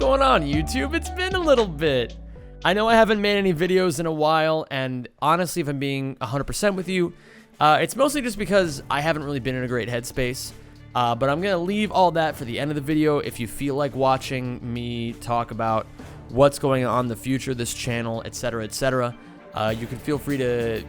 going on, YouTube? It's been a little bit. I know I haven't made any videos in a while, and honestly, if I'm being 100% with you, it's mostly just because I haven't really been in a great headspace. But I'm going to leave all that for the end of the video. If you feel like watching me talk about what's going on in the future of this channel, etc., etc., you can feel free to,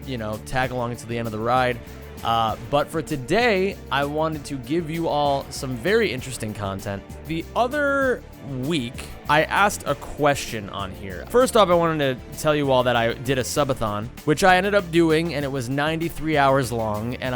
tag along until the end of the ride. But for today, I wanted to give you all some very interesting content. The other week, I asked a question on here. First off, I wanted to tell you all that I did a subathon, which I ended up doing, and it was 93 hours long, and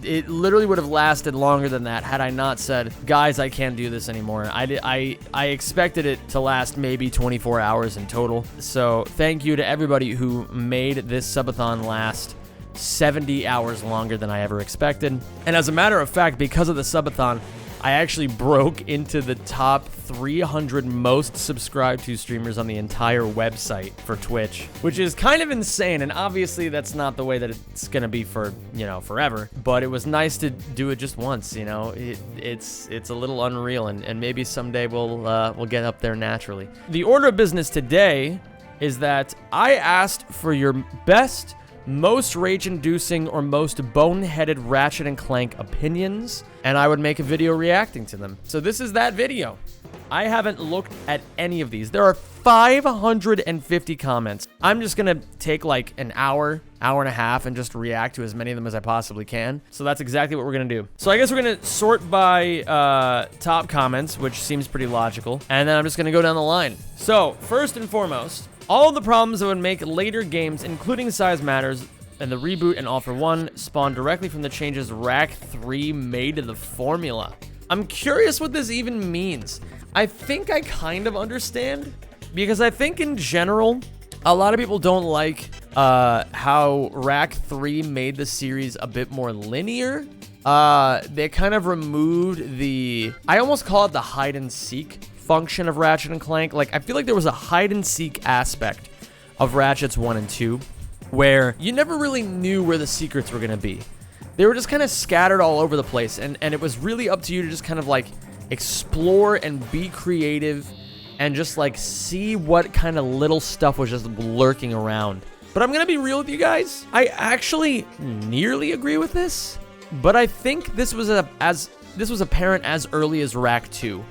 it literally would have lasted longer than that had I not said, guys, I can't do this anymore. I expected it to last maybe 24 hours in total. So thank you to everybody who made this subathon last 70 hours longer than I ever expected. And as a matter of fact, because of the subathon, I actually broke into the top 300 most subscribed to streamers on the entire website for Twitch, which is kind of insane. And obviously that's not the way that it's going to be for, forever, but it was nice to do it just once. It's a little unreal, and maybe someday we'll get up there naturally. The order of business today is that I asked for your best, most rage-inducing, or most boneheaded Ratchet and Clank opinions, and I would make a video reacting to them. So this is that video. I haven't looked at any of these. There are 550 comments. I'm just gonna take like an hour and a half and just react to as many of them as I possibly can. So that's exactly what we're gonna do. So I guess we're gonna sort by top comments, which seems pretty logical, and then I'm just gonna go down the line. So first and foremost, all of the problems that would make later games, including size matters and the reboot and All for One, spawn directly from the changes Rack 3 made to the formula. I'm curious what this even means. I think I kind of understand, because I think in general, a lot of people don't like how Rack 3 made the series a bit more linear. They kind of removed the, I almost call it the hide and seek function of Ratchet and Clank. Like, I feel like there was a hide and seek aspect of Ratchets 1 and 2 where you never really knew where the secrets were going to be. They were just kind of scattered all over the place, and it was really up to you to just kind of like explore and be creative and just like see what kind of little stuff was just lurking around. But I'm going to be real with you guys. I actually nearly agree with this, but I think this was apparent as early as Rack 2.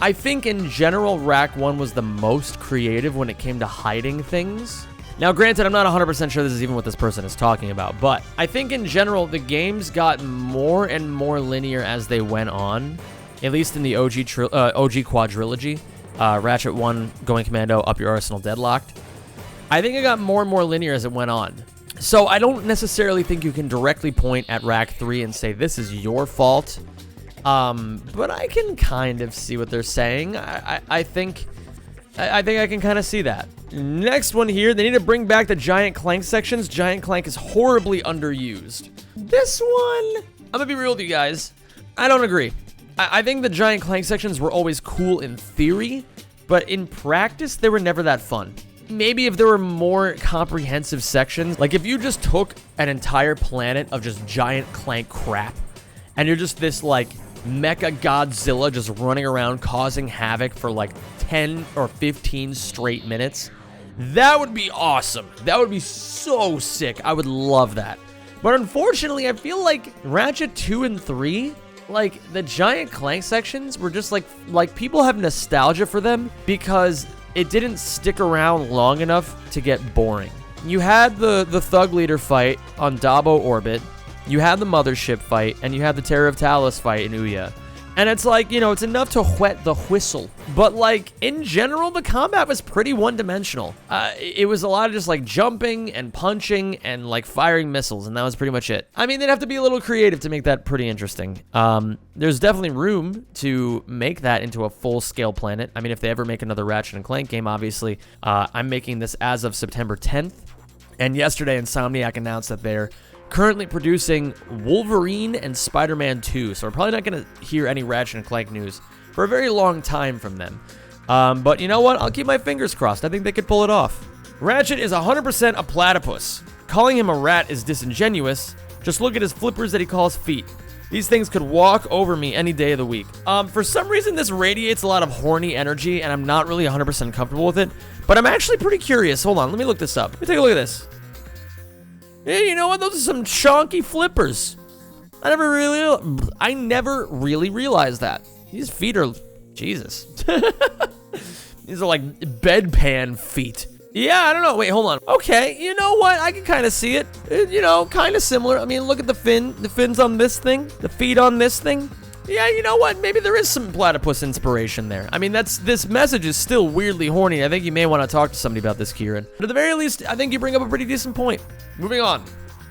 I think in general, Rack 1 was the most creative when it came to hiding things. Now, granted, I'm not 100% sure this is even what this person is talking about, but I think in general, the games got more and more linear as they went on, at least in the OG quadrilogy. Ratchet 1, Going Commando, Up Your Arsenal, Deadlocked. I think it got more and more linear as it went on. So I don't necessarily think you can directly point at Rack 3 and say, this is your fault. But I can kind of see what they're saying. I think I can kind of see that. Next one here, they need to bring back the Giant Clank sections. Giant Clank is horribly underused. This one, I'm gonna be real with you guys. I don't agree. I think the Giant Clank sections were always cool in theory, but in practice, they were never that fun. Maybe if there were more comprehensive sections, like if you just took an entire planet of just Giant Clank crap, and you're just this like Mecha Godzilla just running around causing havoc for like 10 or 15 straight minutes, that would be awesome. That would be so sick. I would love that. But unfortunately, I feel like Ratchet 2 and 3, like the Giant Clank sections were just like people have nostalgia for them because it didn't stick around long enough to get boring. You had the Thug Leader fight on Dabo Orbit, you had the Mothership fight, and you had the Terror of Talos fight in Ouya. And it's like, it's enough to whet the whistle. But like, in general, the combat was pretty one-dimensional. It was a lot of just like jumping and punching and like firing missiles, and that was pretty much it. I mean, they'd have to be a little creative to make that pretty interesting. There's definitely room to make that into a full-scale planet. I mean, if they ever make another Ratchet and Clank game, obviously. I'm making this as of September 10th. And yesterday, Insomniac announced that they're currently producing Wolverine and Spider-Man 2, so we're probably not going to hear any Ratchet and Clank news for a very long time from them. But you know what? I'll keep my fingers crossed. I think they could pull it off. Ratchet is 100% a platypus. Calling him a rat is disingenuous. Just look at his flippers that he calls feet. These things could walk over me any day of the week. For some reason, this radiates a lot of horny energy, and I'm not really 100% comfortable with it, but I'm actually pretty curious. Hold on, let me look this up. Let me take a look at this. Hey, you know what? Those are some chonky flippers. I never really realized that. These feet are, Jesus. These are like bedpan feet. Yeah, I don't know. Wait, hold on. Okay, you know what? I can kind of see it. You know, kind of similar. I mean, look at the fins on this thing, the feet on this thing. Yeah, you know what? Maybe there is some platypus inspiration there. I mean, this message is still weirdly horny. I think you may want to talk to somebody about this, Kieran. But at the very least, I think you bring up a pretty decent point. Moving on.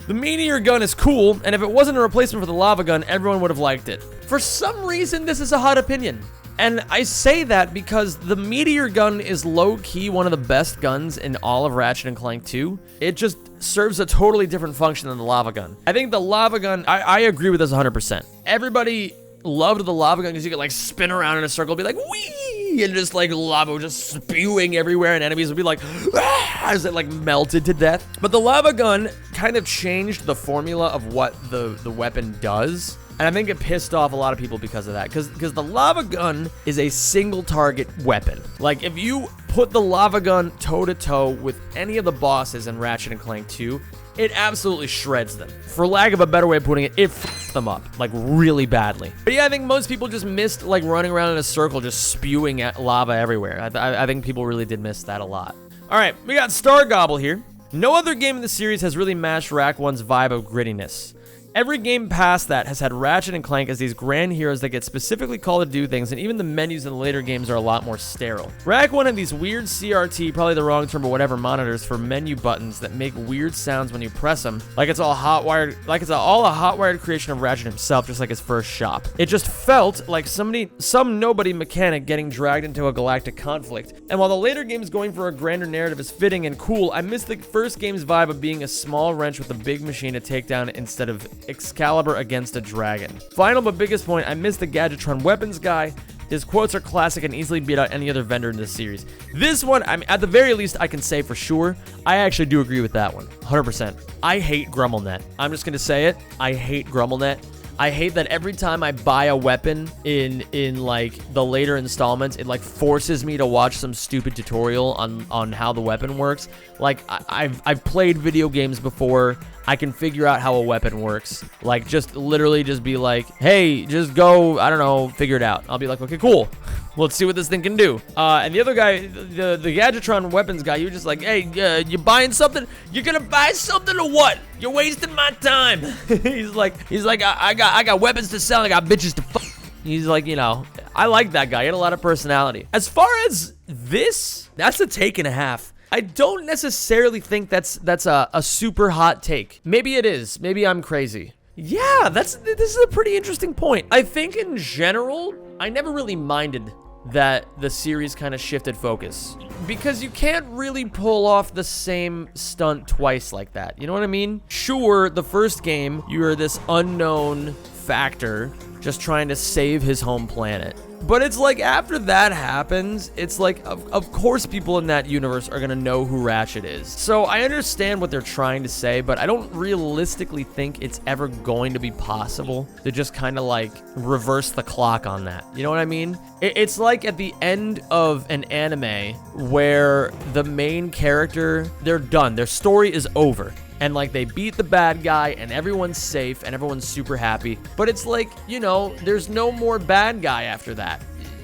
The meteor gun is cool, and if it wasn't a replacement for the lava gun, everyone would have liked it. For some reason, this is a hot opinion. And I say that because the meteor gun is low-key one of the best guns in all of Ratchet and Clank 2. It just serves a totally different function than the lava gun. I think the lava gun, I agree with this 100%. Everybody loved the lava gun because you could like spin around in a circle, be like, wee, and just like lava just spewing everywhere, and enemies would be like, ah, as it like melted to death. But the lava gun kind of changed the formula of what the weapon does. And I think it pissed off a lot of people because of that. Because the lava gun is a single target weapon. Like, if you put the lava gun toe-to-toe with any of the bosses in Ratchet and Clank 2, it absolutely shreds them. For lack of a better way of putting it, it f***ed them up, like, really badly. But yeah, I think most people just missed, like, running around in a circle just spewing at lava everywhere. I think people really did miss that a lot. All right, we got Star Gobble here. No other game in the series has really matched Rack 1's vibe of grittiness. Every game past that has had Ratchet and Clank as these grand heroes that get specifically called to do things, and even the menus in the later games are a lot more sterile. Rack 1 had these weird CRT, probably the wrong term, but whatever, monitors for menu buttons that make weird sounds when you press them, like it's all a hot-wired creation of Ratchet himself, just like his first shop. It just felt like some nobody mechanic getting dragged into a galactic conflict. And while the later games going for a grander narrative is fitting and cool, I miss the first game's vibe of being a small wrench with a big machine to take down instead of Excalibur against a dragon. Final but biggest point, I miss the Gadgetron weapons guy. His quotes are classic and easily beat out any other vendor in this series. This one, I mean, at the very least, I can say for sure, I actually do agree with that one, 100%. I hate GrumbleNet. I'm just gonna say it. I hate GrumbleNet. I hate that every time I buy a weapon in like the later installments, it like forces me to watch some stupid tutorial on how the weapon works. Like I've played video games before. I can figure out how a weapon works. Like just literally just be like, hey, just go, I don't know, figure it out. I'll be like, okay, cool. Let's see what this thing can do. And the other guy, the Gadgetron weapons guy, he was just like, hey, you buying something? You're gonna buy something or what? You're wasting my time. he's like, I got weapons to sell. I got bitches to fuck. He's like, you know, I like that guy. He had a lot of personality. As far as this, that's a take and a half. I don't necessarily think that's a super hot take. Maybe it is. Maybe I'm crazy. Yeah, this is a pretty interesting point. I think in general, I never really minded that the series kind of shifted focus, because you can't really pull off the same stunt twice like that. You know what I mean? Sure, the first game, you're this unknown factor just trying to save his home planet. But it's like after that happens, it's like, of course people in that universe are gonna know who Ratchet is. So I understand what they're trying to say, but I don't realistically think it's ever going to be possible to just kind of like reverse the clock on that. You know what I mean? It's like at the end of an anime where the main character, they're done. Their story is over. And like they beat the bad guy and everyone's safe and everyone's super happy. But it's like, you know, there's no more bad guy after that.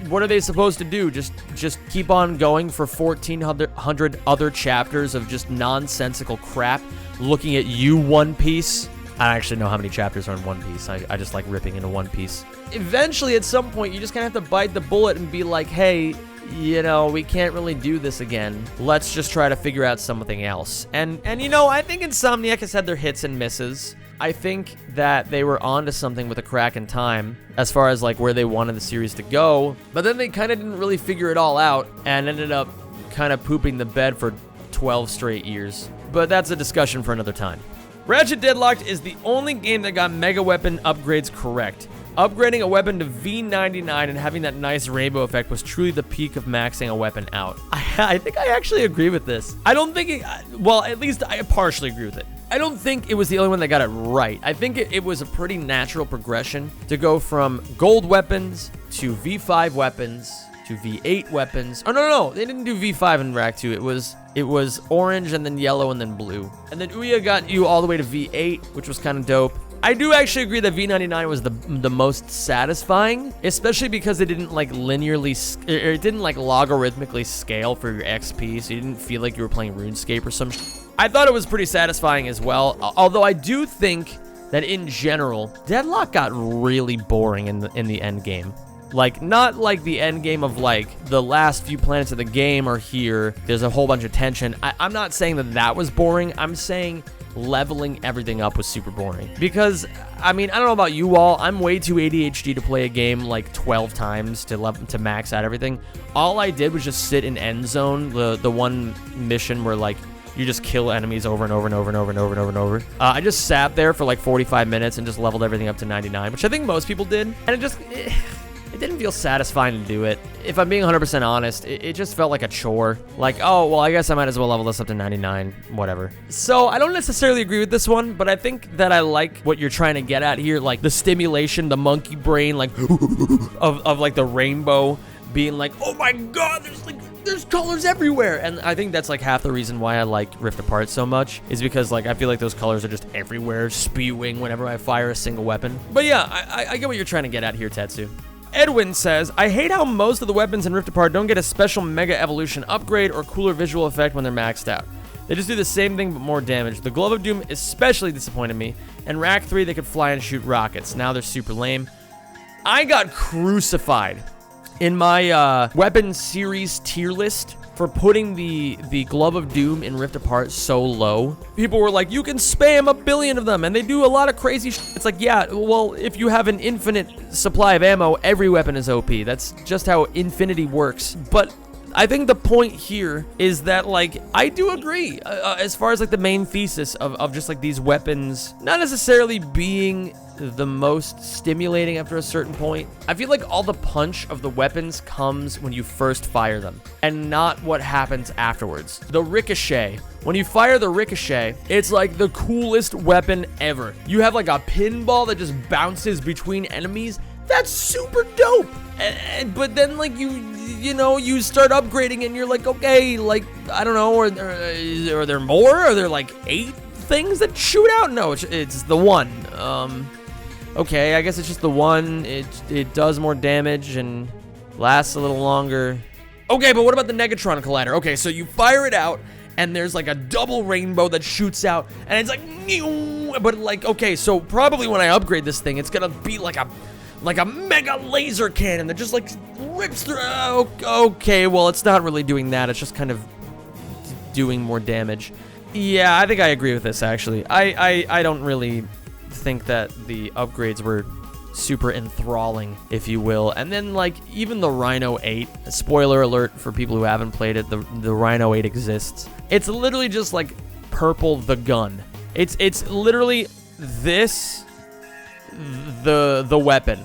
What are they supposed to do? Just keep on going for 1,400 other chapters of just nonsensical crap looking at you, One Piece? I don't actually know how many chapters are in One Piece. I just like ripping into One Piece. Eventually, at some point, you just kind of have to bite the bullet and be like, hey, you know, we can't really do this again. Let's just try to figure out something else. And you know, I think Insomniac has had their hits and misses. I think that they were onto something with A Crack in Time as far as like where they wanted the series to go. But then they kind of didn't really figure it all out and ended up kind of pooping the bed for 12 straight years. But that's a discussion for another time. Ratchet Deadlocked is the only game that got mega weapon upgrades correct. Upgrading a weapon to V99 and having that nice rainbow effect was truly the peak of maxing a weapon out. I think I actually agree with this. I don't think well, at least I partially agree with it. I don't think it was the only one that got it right. I think it was a pretty natural progression to go from gold weapons to V5 weapons to V8 weapons. Oh, no, they didn't do V5 in Rack 2. It was orange and then yellow and then blue. And then Ouya got you all the way to V8, which was kind of dope. I do actually agree that V99 was the most satisfying, especially because it didn't like linearly, it didn't like logarithmically scale for your XP, so you didn't feel like you were playing RuneScape or some I thought it was pretty satisfying as well, although I do think that in general, Deadlock got really boring in the end game. Like, not like the end game of like the last few planets of the game are here, there's a whole bunch of tension. I'm not saying that was boring, I'm saying leveling everything up was super boring. Because, I mean, I don't know about you all, I'm way too ADHD to play a game like 12 times to max out everything. All I did was just sit in End Zone, the one mission where like you just kill enemies over and over and over and over and over and over and over. I just sat there for like 45 minutes and just leveled everything up to 99, which I think most people did. And it didn't feel satisfying to do it. If I'm being 100% honest, it just felt like a chore. Like, oh, well, I guess I might as well level this up to 99, whatever. So I don't necessarily agree with this one, but I think that I like what you're trying to get at here, like the stimulation, the monkey brain, like of like the rainbow being like, oh my God, there's colors everywhere. And I think that's like half the reason why I like Rift Apart so much, is because like I feel like those colors are just everywhere, spewing whenever I fire a single weapon. But yeah, I get what you're trying to get at here, Tetsu. Edwin says, I hate how most of the weapons in Rift Apart don't get a special Mega Evolution upgrade or cooler visual effect when they're maxed out. They just do the same thing but more damage. The Glove of Doom especially disappointed me. And Rack 3, they could fly and shoot rockets. Now they're super lame. I got crucified in my weapon series tier list for putting the Glove of Doom in Rift Apart so low. People were like, you can spam 1 billion of them, and they do a lot of crazy shit. It's like, yeah, well, if you have an infinite supply of ammo, every weapon is OP. That's just how infinity works. But I think the point here is that, like, I do agree, as far as, like, the main thesis of just, like, these weapons not necessarily being the most stimulating after a certain point. I feel like all the punch of the weapons comes when you first fire them, and not what happens afterwards. The ricochet. When you fire the ricochet, it's like the coolest weapon ever. You have, like, a pinball that just bounces between enemies. That's super dope. But then, like, you know, you start upgrading and you're like, okay, like, I don't know, are there more? Are there, like, 8 things that shoot out? No, it's the one. Okay, I guess it's just the one. It does more damage and lasts a little longer. Okay, but what about the Negatron Collider? Okay, so you fire it out, and there's like a double rainbow that shoots out, and it's like, but like, okay, so probably when I upgrade this thing, it's gonna be like a mega laser cannon that just like rips through. Okay, well, it's not really doing that. It's just kind of doing more damage. Yeah, I think I agree with this, actually. I don't really think that the upgrades were super enthralling, if you will. And then, like, even the Rhino 8, spoiler alert for people who haven't played it, the Rhino 8 exists. It's literally just, like, purple the gun. It's literally this, the weapon.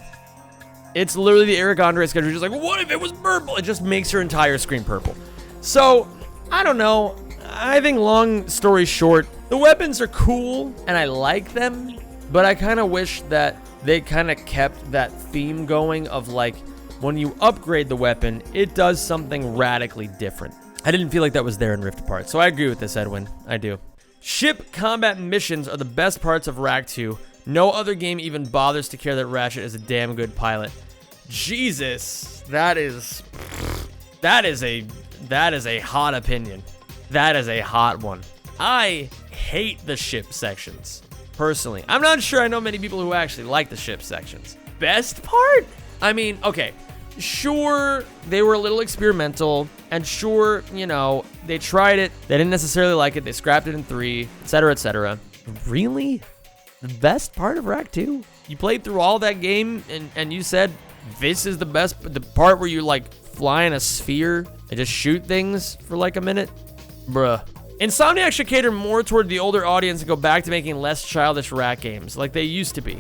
It's literally the Eric Andre schedule. Just like, what if it was purple? It just makes your entire screen purple. So, I don't know. I think, long story short, the weapons are cool, and I like them, but I kind of wish that they kind of kept that theme going of, like, when you upgrade the weapon, it does something radically different. I didn't feel like that was there in Rift Apart, so I agree with this, Edwin. I do. Ship combat missions are the best parts of Rack 2. No other game even bothers to care that Ratchet is a damn good pilot. Jesus, that is a hot opinion. That is a hot one. I hate the ship sections, personally. I'm not sure I know many people who actually like the ship sections. Best part? I mean, okay, sure, they were a little experimental, and sure, you know, they tried it, they didn't necessarily like it, they scrapped it in 3, etc., etc. Really? The best part of Rack 2? You played through all that game, and you said, this is the best, the part where you, like, fly in a sphere and just shoot things for, like, a minute? Bruh. Insomniac should cater more toward the older audience and go back to making less childish Rack games, like they used to be.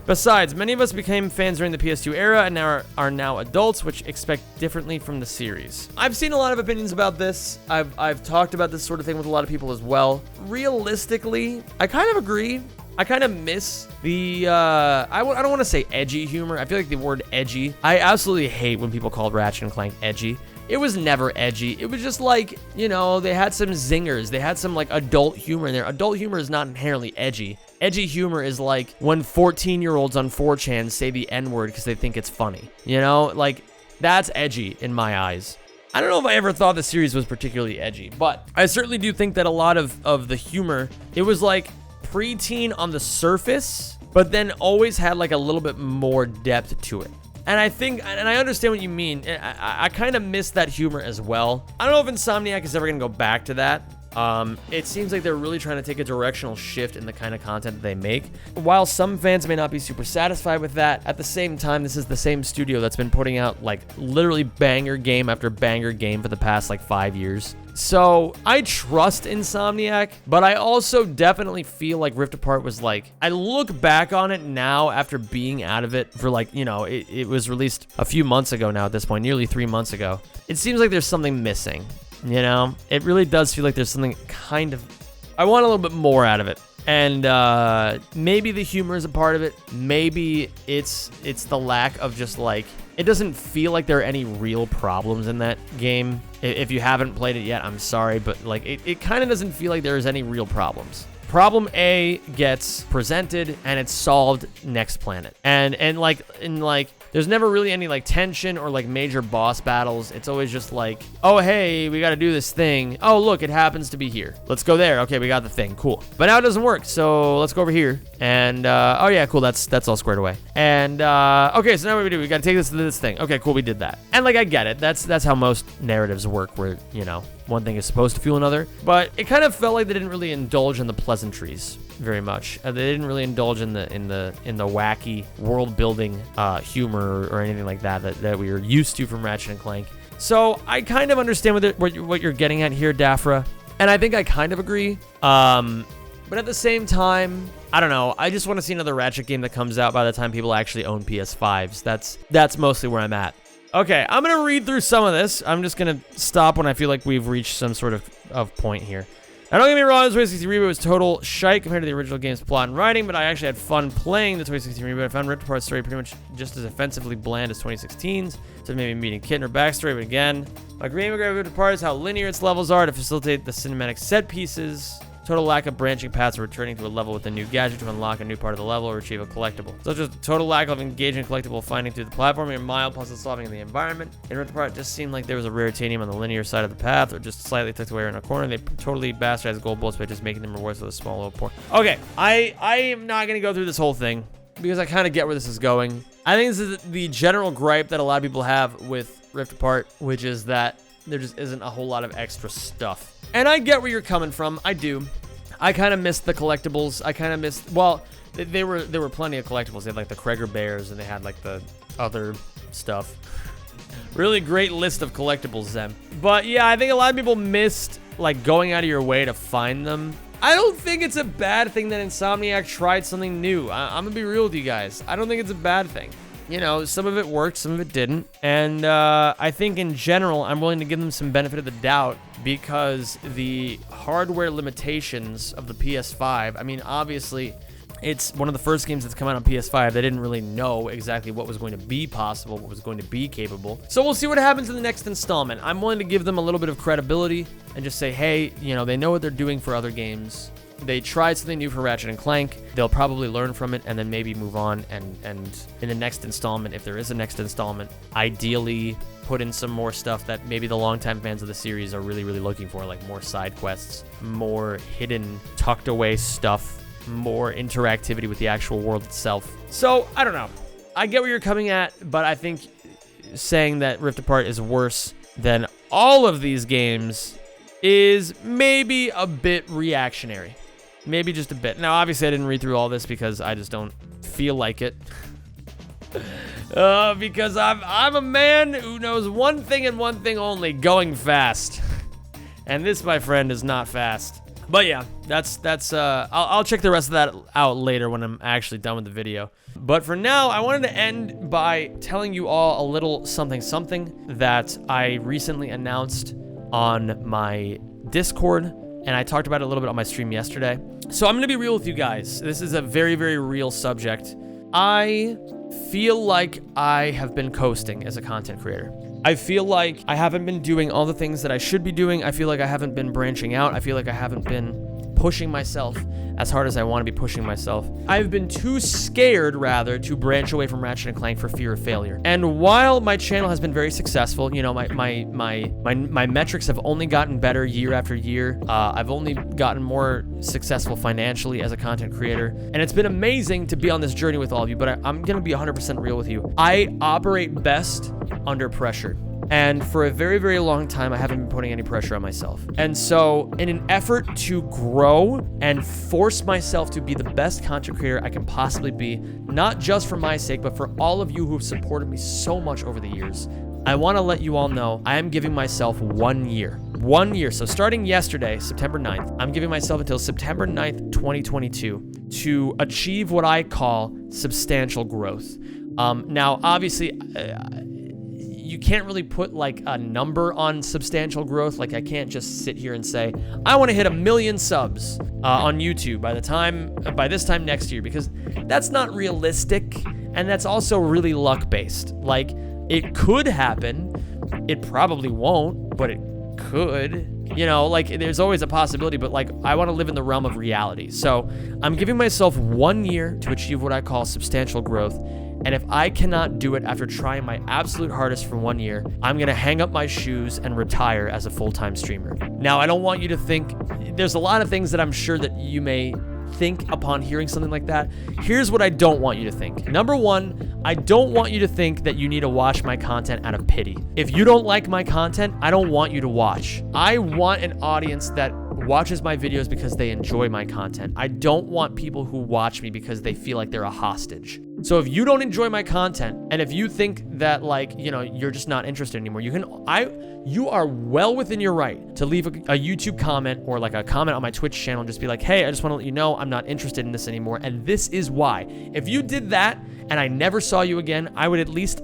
Besides, many of us became fans during the PS2 era and are now adults, which expect differently from the series. I've seen a lot of opinions about this. I've talked about this sort of thing with a lot of people as well. Realistically, I kind of agree. I kind of miss the, I don't want to say edgy humor. I feel like the word edgy, I absolutely hate when people call Ratchet and Clank edgy. It was never edgy. It was just like, you know, they had some zingers. They had some like adult humor in there. Adult humor is not inherently edgy. Edgy humor is like when 14-year-olds on 4chan say the N-word because they think it's funny. You know, like that's edgy in my eyes. I don't know if I ever thought the series was particularly edgy, but I certainly do think that a lot of the humor, it was like preteen on the surface, but then always had like a little bit more depth to it. And I think, and I understand what you mean. I kind of miss that humor as well. I don't know if Insomniac is ever going to go back to that. It seems like they're really trying to take a directional shift in the kind of content that they make. While some fans may not be super satisfied with that, at the same time, this is the same studio that's been putting out like literally banger game after banger game for the past like 5 years. So I trust Insomniac, but I also definitely feel like Rift Apart was like, I look back on it now after being out of it for like, you know, it was released a few months ago now at this point, nearly 3 months ago. It seems like there's something missing. You know, it really does feel like there's something kind of, I want a little bit more out of it. And maybe the humor is a part of it. Maybe it's the lack of just like, it doesn't feel like there are any real problems in that game. If you haven't played it yet, I'm sorry, but like it kind of doesn't feel like there's any real problems. Problem A gets presented and it's solved next planet. And like there's never really any like tension or like major boss battles. It's always just like, oh, hey, we got to do this thing. Oh, look, it happens to be here. Let's go there. Okay, we got the thing. Cool. But now it doesn't work. So let's go over here. And, oh yeah, cool. That's all squared away. And, okay, so now what do? We got to take this to this thing. Okay, cool. We did that. And like, I get it. That's how most narratives work where, you know, one thing is supposed to fuel another. But it kind of felt like they didn't really indulge in the pleasantries very much. They didn't really indulge in the wacky world building humor or anything like that we were used to from Ratchet and Clank. So I kind of understand what you're getting at here, Dafra, and I think I kind of agree. But at the same time, I don't know. I just want to see another Ratchet game that comes out by the time people actually own PS5s. That's mostly where I'm at. Okay, I'm gonna read through some of this. I'm just gonna stop when I feel like we've reached some sort of point here. Now, don't get me wrong, the 2016 reboot was total shite compared to the original game's plot and writing, but I actually had fun playing the 2016 reboot. I found Rift Apart's story pretty much just as offensively bland as 2016's, so maybe meeting Kit and her backstory, but again, my agreement with Rift Apart is how linear its levels are to facilitate the cinematic set pieces. Total lack of branching paths or returning to a level with a new gadget to unlock a new part of the level or achieve a collectible. Such as total lack of engaging collectible finding through the platforming and mild puzzle solving in the environment. In Rift Apart, it just seemed like there was a rare titanium on the linear side of the path or just slightly tucked away in a corner. They totally bastardized gold bullets by just making them rewards with a small little point. Okay, I am not going to go through this whole thing because I kind of get where this is going. I think this is the general gripe that a lot of people have with Rift Apart, which is that there just isn't a whole lot of extra stuff. And I get where you're coming from. I do. I kind of missed the collectibles. I kind of missed, well, there were plenty of collectibles. They had like the Kreger Bears and they had like the other stuff. Really great list of collectibles, Zem. But yeah, I think a lot of people missed like going out of your way to find them. I don't think it's a bad thing that Insomniac tried something new. I'm gonna be real with you guys. I don't think it's a bad thing. You know, some of it worked, some of it didn't. And I think in general, I'm willing to give them some benefit of the doubt because the hardware limitations of the PS5, I mean, obviously, it's one of the first games that's come out on PS5. They didn't really know exactly what was going to be possible, what was going to be capable. So we'll see what happens in the next installment. I'm willing to give them a little bit of credibility and just say, hey, you know, they know what they're doing for other games. They tried something new for Ratchet and Clank. They'll probably learn from it and then maybe move on. And in the next installment, if there is a next installment, ideally put in some more stuff that maybe the longtime fans of the series are really, really looking for, like more side quests, more hidden, tucked away stuff, more interactivity with the actual world itself. So, I don't know. I get where you're coming at, but I think saying that Rift Apart is worse than all of these games is maybe a bit reactionary. Maybe just a bit. Now, obviously, I didn't read through all this because I just don't feel like it. Because I'm a man who knows one thing and one thing only, going fast. And this, my friend, is not fast. But yeah, I'll check the rest of that out later when I'm actually done with the video. But for now, I wanted to end by telling you all a little something that I recently announced on my Discord, and I talked about it a little bit on my stream yesterday. So I'm gonna be real with you guys. This is a very, very real subject. I feel like I have been coasting as a content creator. I feel like I haven't been doing all the things that I should be doing. I feel like I haven't been branching out. I feel like I haven't been pushing myself as hard as I want to be pushing myself. I've been too scared, rather, to branch away from Ratchet and Clank for fear of failure. And while my channel has been very successful, you know, my metrics have only gotten better year after year. I've only gotten more successful financially as a content creator. And it's been amazing to be on this journey with all of you, but I'm going to be 100% real with you. I operate best under pressure. And for a very, very long time, I haven't been putting any pressure on myself. And so in an effort to grow and force myself to be the best content creator I can possibly be, not just for my sake, but for all of you who've supported me so much over the years, I want to let you all know I am giving myself 1 year. 1 year. So starting yesterday, September 9th, I'm giving myself until September 9th, 2022 to achieve what I call substantial growth. Now, obviously, you can't really put like a number on substantial growth. Like I can't just sit here and say, I want to hit 1 million subs on YouTube by this time next year, because that's not realistic. And that's also really luck based. Like it could happen. It probably won't, but it could. You know, like there's always a possibility, but like I want to live in the realm of reality. So I'm giving myself 1 year to achieve what I call substantial growth. And if I cannot do it after trying my absolute hardest for 1 year, I'm gonna hang up my shoes and retire as a full-time streamer. Now, I don't want you to think, there's a lot of things that I'm sure that you may think upon hearing something like that. Here's what I don't want you to think. Number one, I don't want you to think that you need to watch my content out of pity. If you don't like my content, I don't want you to watch. I want an audience that watches my videos because they enjoy my content. I don't want people who watch me because they feel like they're a hostage. So if you don't enjoy my content, and if you think that like, you know, you're just not interested anymore, you are well within your right to leave a YouTube comment or like a comment on my Twitch channel and just be like, hey, I just want to let you know I'm not interested in this anymore, and this is why. If you did that and I never saw you again, I would at least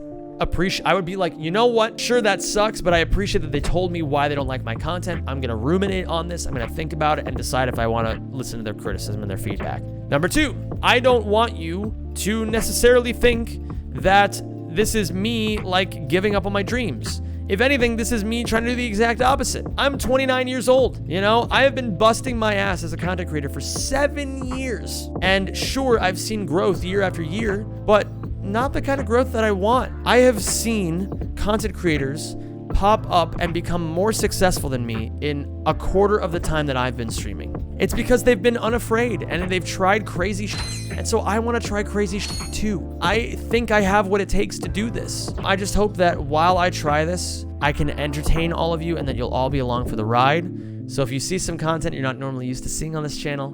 I would be like, you know what? Sure, that sucks, but I appreciate that they told me why they don't like my content. I'm going to ruminate on this. I'm going to think about it and decide if I want to listen to their criticism and their feedback. Number two, I don't want you to necessarily think that this is me like giving up on my dreams. If anything, this is me trying to do the exact opposite. I'm 29 years old, you know? I have been busting my ass as a content creator for 7 years. And sure, I've seen growth year after year, but not the kind of growth that I want. I have seen content creators pop up and become more successful than me in a quarter of the time that I've been streaming. It's because they've been unafraid and they've tried crazy shit. And so I want to try crazy shit too. I think I have what it takes to do this. I just hope that while I try this, I can entertain all of you and that you'll all be along for the ride. So if you see some content you're not normally used to seeing on this channel,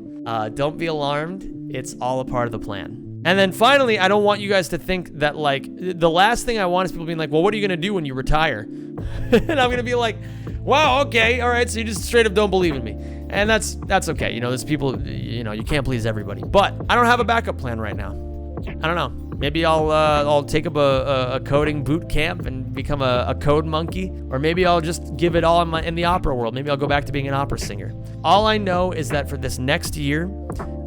don't be alarmed. It's all a part of the plan. And then finally, I don't want you guys to think that like, the last thing I want is people being like, well, what are you going to do when you retire? And I'm going to be like, wow, okay, all right, so you just straight up don't believe in me. And that's okay. You know, there's people, you know, you can't please everybody. But I don't have a backup plan right now. I don't know. Maybe I'll take up a coding boot camp and become a code monkey. Or maybe I'll just give it all in the opera world. Maybe I'll go back to being an opera singer. All I know is that for this next year,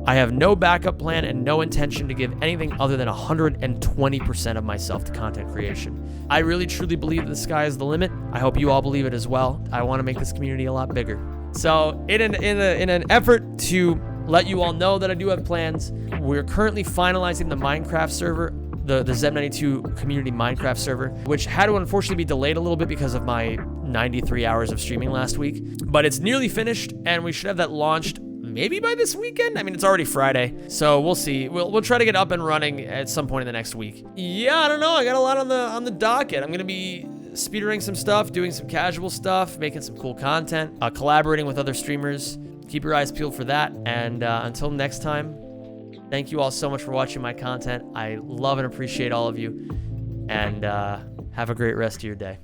I have no backup plan and no intention to give anything other than 120% of myself to content creation. I really truly believe the sky is the limit. I hope you all believe it as well. I want to make this community a lot bigger. So in an effort to let you all know that I do have plans, we're currently finalizing the Minecraft server, the Zeb92 community Minecraft server, which had to unfortunately be delayed a little bit because of my 93 hours of streaming last week. But it's nearly finished, and we should have that launched maybe by this weekend. I mean, it's already Friday, so we'll see. We'll try to get up and running at some point in the next week. Yeah, I don't know. I got a lot on the docket. I'm gonna be speedrunning some stuff, doing some casual stuff, making some cool content, collaborating with other streamers. Keep your eyes peeled for that. And until next time, thank you all so much for watching my content. I love and appreciate all of you, and have a great rest of your day.